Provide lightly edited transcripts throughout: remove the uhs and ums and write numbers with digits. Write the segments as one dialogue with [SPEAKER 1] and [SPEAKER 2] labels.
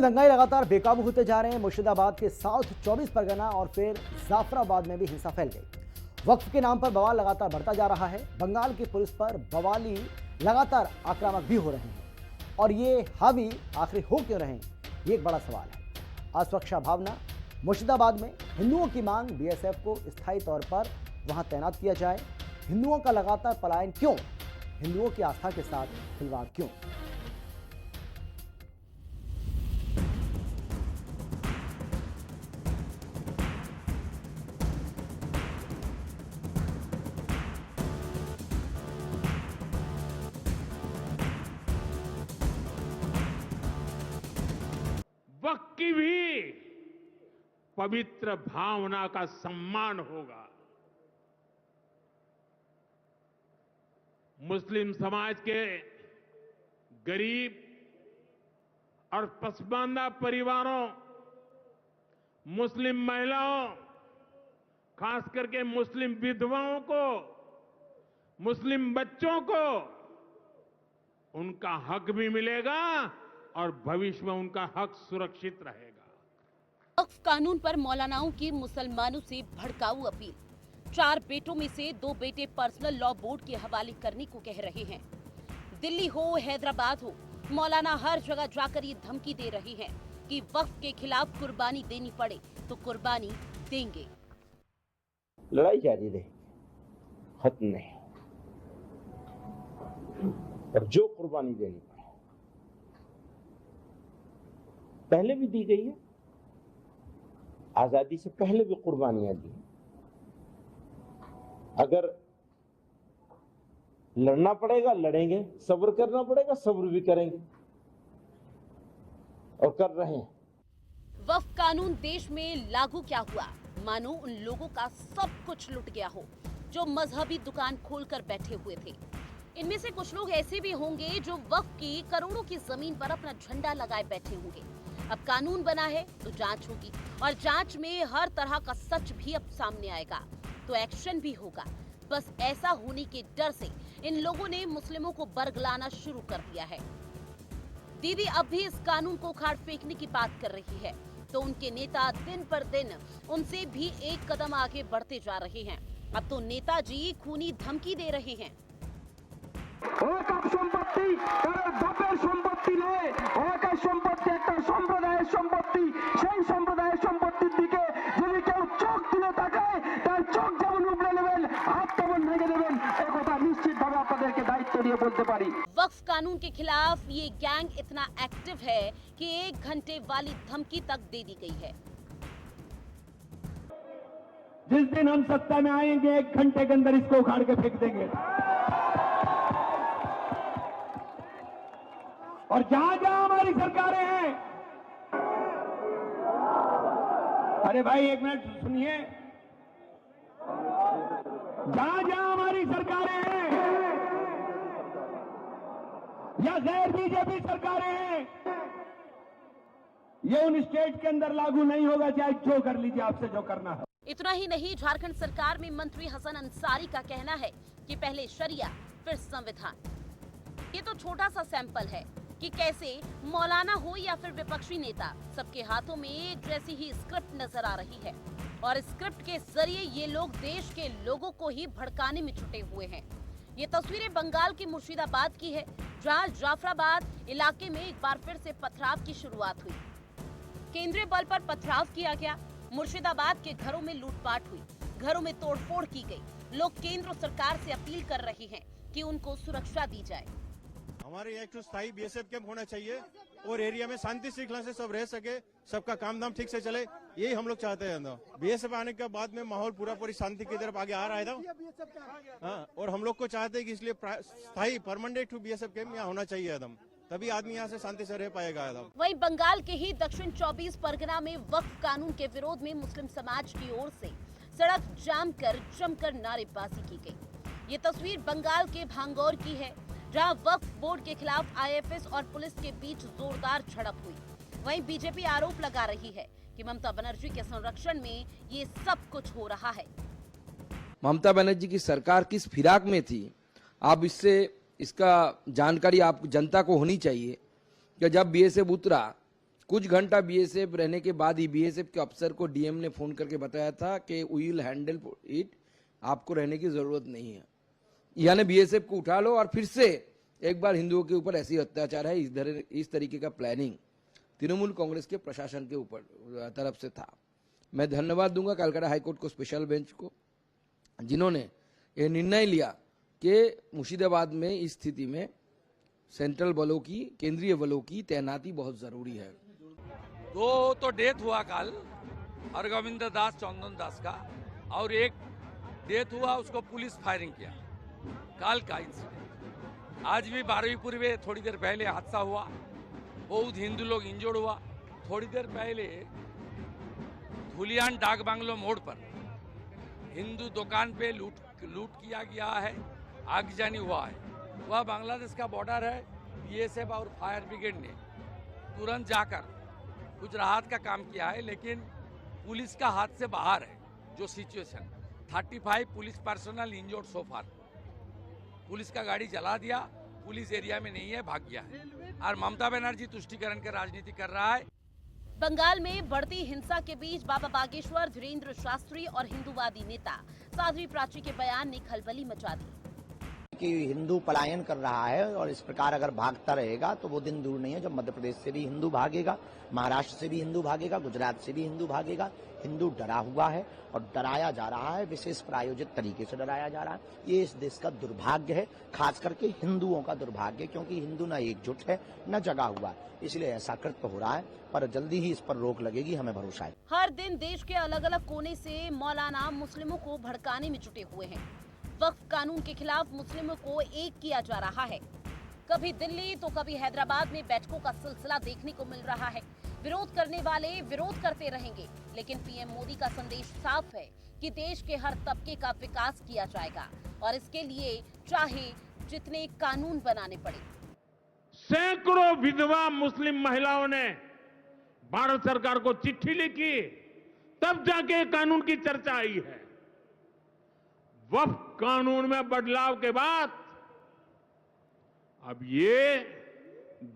[SPEAKER 1] दंगाई लगातार बेकाबू होते जा रहे हैं। मुर्शिदाबाद के साउथ 24 परगना और फिर जाफराबाद में भी हिंसा फैल गई। वक्फ के नाम पर बवाल लगातार बढ़ता जा रहा है। बंगाल की पुलिस पर बवाली लगातार आक्रामक भी हो रहे हैं और ये हावी आखिर हो क्यों रहे हैं, ये एक बड़ा सवाल है। असुरक्षा भावना। मुर्शिदाबाद में हिंदुओं की मांग बीएसएफ को स्थायी तौर पर वहां तैनात किया जाए। हिंदुओं का लगातार पलायन क्यों? हिंदुओं की आस्था के साथ खिलवाड़ क्यों?
[SPEAKER 2] वक्त की भी पवित्र भावना का सम्मान होगा। मुस्लिम समाज के गरीब और पसमानदा परिवारों, मुस्लिम महिलाओं, खास करके मुस्लिम विधवाओं को, मुस्लिम बच्चों को उनका हक भी मिलेगा और भविष्य में उनका हक सुरक्षित रहेगा।
[SPEAKER 3] वक्फ कानून पर मौलानाओं की मुसलमानों से भड़काऊ अपील। 4 बेटों में से 2 बेटे पर्सनल लॉ बोर्ड के हवाले करने को कह रहे हैं। दिल्ली हो हैदराबाद हो, मौलाना हर जगह जाकर ये धमकी दे रहे हैं कि वक्फ के खिलाफ कुर्बानी देनी पड़े तो कुर्बानी देंगे।
[SPEAKER 4] लड़ाई जारी रही, खत्म नहीं। और जो कुर्बानी देनी पड़े, पहले भी दी गई है, आजादी से पहले भी कुर्बानियां दी। अगर लड़ना पड़ेगा लड़ेंगे, सब्र करना पड़ेगा सब्र भी करेंगे और कर रहे हैं।
[SPEAKER 3] वक्फ कानून देश में लागू क्या हुआ, मानो उन लोगों का सब कुछ लुट गया हो जो मजहबी दुकान खोलकर बैठे हुए थे। इनमें से कुछ लोग ऐसे भी होंगे जो वक्फ की करोड़ों की जमीन पर अपना झंडा लगाए बैठे होंगे। अब कानून बना है तो जांच होगी और जांच में हर तरह का सच भी अब सामने आएगा तो एक्शन भी होगा। बस ऐसा होने के डर से इन लोगों ने मुस्लिमों को बरगलाना शुरू कर दिया है। दीदी अब भी इस कानून को उखाड़ फेंकने की बात कर रही है तो उनके नेता दिन पर दिन उनसे भी एक कदम आगे बढ़ते जा रहे हैं। अब तो नेताजी खूनी धमकी दे रहे हैं।
[SPEAKER 5] সম্পত্তি কারোর বাপের সম্পত্তি নয়, সম্পত্তি একটা সম্প্রদায়ের সম্পত্তি। সেই সম্প্রদায়ের সম্পত্তির দিকে যদি কেউ চোখ তুলে তাকায় তার চোখ যেমন উপড়ে নেবেন, হাত তেমন ভেঙে দেবেন, এই কথা নিশ্চিতভাবে আপনাদেরকে দায়িত্ব দিয়ে বলতে পারি।
[SPEAKER 3] वक्फ कानून के खिलाफ ये गैंग इतना एक्टिव है कि 1 घंटे वाली धमकी तक दे दी गई है।
[SPEAKER 5] जिस दिन हम सत्ता में आएंगे 1 घंटे के अंदर इसको उखाड़ के फेंक देंगे। और जहां जहां हमारी सरकारें हैं, अरे भाई एक मिनट सुनिए, जहां जहां हमारी सरकारें हैं या गैर बीजेपी सरकारें हैं, ये उन स्टेट के अंदर लागू नहीं होगा, चाहे जो कर लीजिए आपसे जो करना है।
[SPEAKER 3] इतना ही नहीं, झारखंड सरकार में मंत्री हसन अंसारी का कहना है कि पहले शरिया फिर संविधान। ये तो छोटा सा सैंपल है कि कैसे मौलाना हो या फिर विपक्षी नेता, सबके हाथों में एक जैसी ही स्क्रिप्ट नजर आ रही है और स्क्रिप्ट के जरिए ये लोग देश के लोगों को ही भड़काने में जुटे हुए हैं। ये तस्वीरें बंगाल के मुर्शिदाबाद की है, जहां जाफराबाद इलाके में एक बार फिर से पथराव की शुरुआत हुई। केंद्रीय बल पर पथराव किया गया। मुर्शिदाबाद के घरों में लूटपाट हुई, घरों में तोड़फोड़ की गई। लोग केंद्र सरकार से अपील कर रहे हैं कि उनको सुरक्षा दी जाए।
[SPEAKER 6] हमारे यहाँ एक स्थायी बीएसएफ कैंप होना चाहिए और एरिया में शांति श्रृंखला से सब रह सके, सबका काम धाम ठीक से चले, यही हम लोग चाहते हैं। बीएसएफ आने के बाद में माहौल पूरी शांति की तरफ आगे आ रहा है। हाँ, और हम लोग को चाहते हैं कि इसलिए स्थायी परमानेंट बीएसएफ कैंप यहाँ होना चाहिए एकदम, तभी आदमी यहाँ से शांति से रह पाएगा एकदम।
[SPEAKER 3] वहीं बंगाल के ही दक्षिण 24 परगना में वक्फ कानून के विरोध में मुस्लिम समाज की ओर से सड़क जाम कर जमकर नारेबाजी की गई। ये तस्वीर बंगाल के भांगौर की है, जहां वक्फ बोर्ड के खिलाफ आईएफएस और पुलिस के बीच जोरदार झड़प हुई। वहीं बीजेपी आरोप लगा रही है कि ममता बनर्जी के संरक्षण में ये सब कुछ हो रहा है।
[SPEAKER 7] ममता बनर्जी की सरकार किस फिराक में थी, आप इसका जानकारी आप जनता को होनी चाहिए कि जब बीएसएफ उतरा कुछ घंटा बीएसएफ रहने के बाद ही बीएसएफ के अफसर को डीएम ने फोन करके बताया था कि वी विल हैंडल इट, आपको रहने की जरूरत नहीं है। यानी बीएसएफ को उठा लो और फिर से एक बार हिंदुओं के ऊपर ऐसी अत्याचार है, इस तरीके का प्लानिंग तृणमूल कांग्रेस के प्रशासन के ऊपर तरफ से था। मैं धन्यवाद दूंगा कलकत्ता हाईकोर्ट को, स्पेशल बेंच को, जिन्होंने ये निर्णय लिया कि मुर्शिदाबाद में इस स्थिति में सेंट्रल बलों की, केंद्रीय बलों की तैनाती बहुत जरूरी है।
[SPEAKER 8] दो तो डेथ हुआ कल, हरगोविंद दास, चंदन दास का, और एक डेथ हुआ, उसको पुलिस फायरिंग किया, कल का इंसिडेंट। आज भी 12वीं पूर्व थोड़ी देर पहले हादसा हुआ, बहुत हिंदू लोग इंजर्ड हुआ। थोड़ी देर पहले धुलियान डाक बांग्लो मोड़ पर हिंदू दुकान पे लूट किया गया है, आगजनी हुआ है। वह बांग्लादेश का बॉर्डर है। बीएसएफ और फायर ब्रिगेड ने तुरंत जाकर कुछ राहत का काम किया है, लेकिन पुलिस का हाथ से बाहर है जो situation. 35 police personnel injured so far. Police का गाड़ी जला दिया, पुलिस एरिया में नहीं है, भाग गया है। और ममता बनर्जी तुष्टीकरण की राजनीति कर रहा है।
[SPEAKER 3] बंगाल में बढ़ती हिंसा के बीच बाबा बागेश्वर, धीरेन्द्र शास्त्री और हिंदूवादी नेता साध्वी प्राची के बयान ने खलबली मचा दी
[SPEAKER 9] कि हिंदू पलायन कर रहा है और इस प्रकार अगर भागता रहेगा तो वो दिन दूर नहीं है जब मध्य प्रदेश से भी हिंदू भागेगा, महाराष्ट्र से भी हिंदू भागेगा, गुजरात से भी हिंदू भागेगा। हिंदू डरा हुआ है और डराया जा रहा है, विशेष प्रायोजित तरीके से डराया जा रहा है। ये इस देश का दुर्भाग्य है, खास करके हिंदुओं का दुर्भाग्य, क्योंकि हिंदू न एकजुट है न जगा हुआ है, इसलिए ऐसा कृत्य हो रहा है। पर जल्दी ही इस पर रोक लगेगी, हमें भरोसा है।
[SPEAKER 3] हर दिन देश के अलग अलग कोने से मौलाना मुस्लिमों को भड़काने में जुटे हुए हैं। वक्फ कानून के खिलाफ मुस्लिमों को एक किया जा रहा है। कभी दिल्ली तो कभी हैदराबाद में बैठकों का सिलसिला देखने को मिल रहा है। विरोध करने वाले विरोध करते रहेंगे, लेकिन पीएम मोदी का संदेश साफ है कि देश के हर तबके का विकास किया जाएगा और इसके लिए चाहे जितने कानून बनाने पड़े।
[SPEAKER 2] सैकड़ों विधवा मुस्लिम महिलाओं ने भारत सरकार को चिट्ठी लिखी, तब जाके कानून की चर्चा आई है। वक्फ कानून में बदलाव के बाद अब ये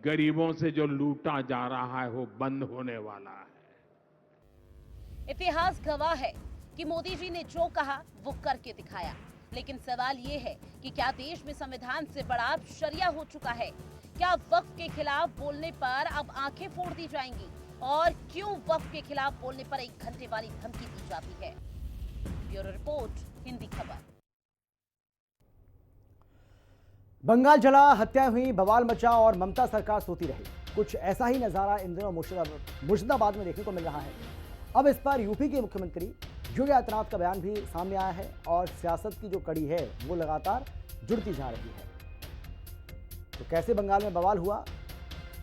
[SPEAKER 2] गरीबों से जो लूटा जा रहा है वो बंद होने वाला है।
[SPEAKER 3] इतिहास गवाह है कि मोदी जी ने जो कहा वो करके दिखाया, लेकिन सवाल ये है कि क्या देश में संविधान से बड़ा शरिया हो चुका है? क्या वक्फ के खिलाफ बोलने पर अब आंखें फोड़ दी जाएंगी? और क्यों वक्फ के खिलाफ बोलने पर 1 घंटे वाली धमकी दी जाती है? ब्यूरो रिपोर्ट, हिंदी खबर।
[SPEAKER 1] बंगाल जला, हत्याएं हुई, बवाल मचा और ममता सरकार सोती रही। कुछ ऐसा ही नजारा इन दिनों मुर्शिदाबाद में देखने को मिल रहा है। अब इस पर यूपी के मुख्यमंत्री योगी आदित्यनाथ का बयान भी सामने आया है और सियासत की जो कड़ी है वो लगातार जुड़ती जा रही है। तो कैसे बंगाल में बवाल हुआ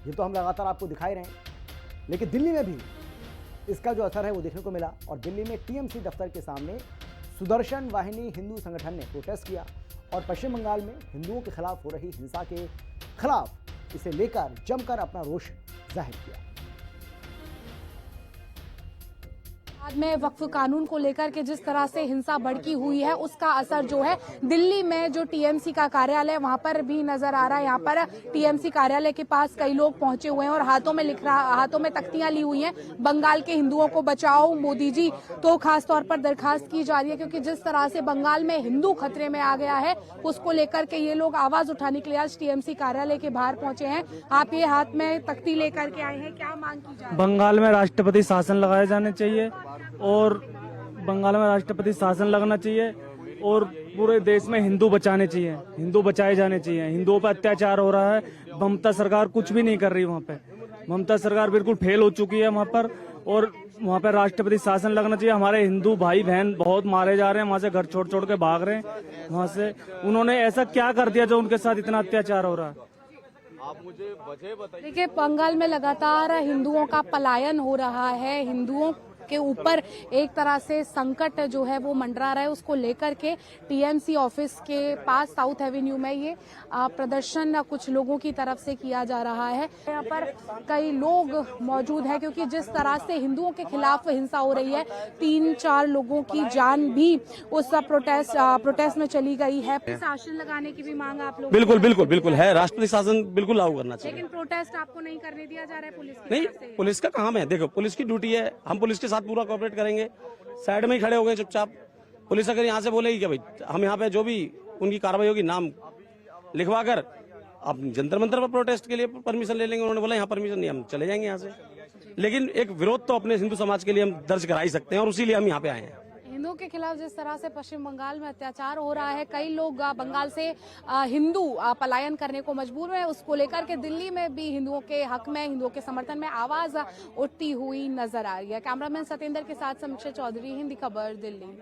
[SPEAKER 1] ये तो हम लगातार आपको दिखाई रहे हैं, लेकिन दिल्ली में भी इसका जो असर है वो देखने को मिला। और दिल्ली में टीएमसी दफ्तर के सामने सुदर्शन वाहिनी हिंदू संगठन ने प्रोटेस्ट किया और पश्चिम बंगाल में हिंदुओं के खिलाफ हो रही हिंसा के खिलाफ इसे लेकर जमकर अपना रोष जाहिर किया।
[SPEAKER 10] में वक्फ कानून को लेकर के जिस तरह से हिंसा भड़की हुई है उसका असर जो है दिल्ली में जो टीएमसी का कार्यालय वहां पर भी नजर आ रहा है। यहाँ पर टीएमसी कार्यालय के पास कई लोग पहुंचे हुए हैं और हाथों में तख्तियां ली हुई हैं, बंगाल के हिंदुओं को बचाओ मोदी जी। तो खास तौर पर दरखास्त की जा रही है क्योंकि जिस तरह से बंगाल में हिंदू खतरे में आ गया है उसको लेकर के ये लोग आवाज उठाने के लिए आज टीएमसी कार्यालय के बाहर पहुंचे हैं। आप ये हाथ में तख्ती लेकर के आए हैं, क्या मांग की जा रही है?
[SPEAKER 11] बंगाल में राष्ट्रपति शासन लगाए जाने चाहिए और बंगाल में राष्ट्रपति शासन लगना चाहिए और पूरे देश में हिंदू बचाने चाहिए, हिंदू बचाए जाने चाहिए। हिंदुओं पर अत्याचार हो रहा है, ममता सरकार कुछ भी नहीं कर रही वहाँ पे। ममता सरकार बिल्कुल फेल हो चुकी है वहाँ पर और वहाँ पे राष्ट्रपति शासन लगना चाहिए। हमारे हिंदू भाई बहन बहुत मारे जा रहे हैं, वहाँ से घर छोड़ छोड़ के भाग रहे हैं वहाँ से। उन्होंने ऐसा क्या कर दिया जो उनके साथ इतना अत्याचार हो रहा है?
[SPEAKER 10] आप मुझे वजह बताइए। देखिए, बंगाल में लगातार हिंदुओं का पलायन हो रहा है। हिंदुओं के ऊपर एक तरह से संकट जो है वो मंडरा रहा है, उसको लेकर के टीएमसी ऑफिस के पास साउथ एवेन्यू में ये प्रदर्शन कुछ लोगों की तरफ से किया जा रहा है। यहाँ पर कई लोग मौजूद हैं क्योंकि जिस तरह से हिंदुओं के खिलाफ हिंसा हो रही है, 3-4 लोगों की जान भी उस प्रोटेस्ट में चली गई है। शासन लगाने की भी मांग आप लोग
[SPEAKER 12] बिल्कुल है, राष्ट्रपति शासन बिल्कुल लागू करना चाहिए।
[SPEAKER 10] लेकिन प्रोटेस्ट आपको नहीं करने दिया जा रहा है पुलिस की
[SPEAKER 12] नहीं,
[SPEAKER 10] तरफ से।
[SPEAKER 12] पुलिस का काम है, देखो पुलिस की ड्यूटी है, हम पुलिस के साथ पूरा कोऑपरेट करेंगे। साइड में ही खड़े हो गए चुपचाप। पुलिस अगर यहाँ से बोलेगी कि भाई हम यहाँ पे जो भी उनकी कार्रवाई होगी नाम लिखवा कर आप जंतर मंतर पर प्रोटेस्ट के लिए परमिशन ले लेंगे। उन्होंने बोला यहाँ परमिशन नहीं, हम चले जाएंगे यहाँ से। लेकिन एक विरोध तो अपने हिंदू समाज के लिए हम दर्ज करा ही सकते हैं और उसीलिए हम यहाँ पे आए हैं।
[SPEAKER 10] हिंदुओं के खिलाफ जिस तरह से पश्चिम बंगाल में अत्याचार हो रहा है, कई लोग बंगाल से हिंदू पलायन करने को मजबूर हैं, उसको लेकर के दिल्ली में भी हिंदुओं के हक में, हिंदुओं के समर्थन में आवाज उठती हुई नजर आ रही है। कैमरामैन सतेंद्र के साथ समीक्षा चौधरी, हिंदी खबर, दिल्ली।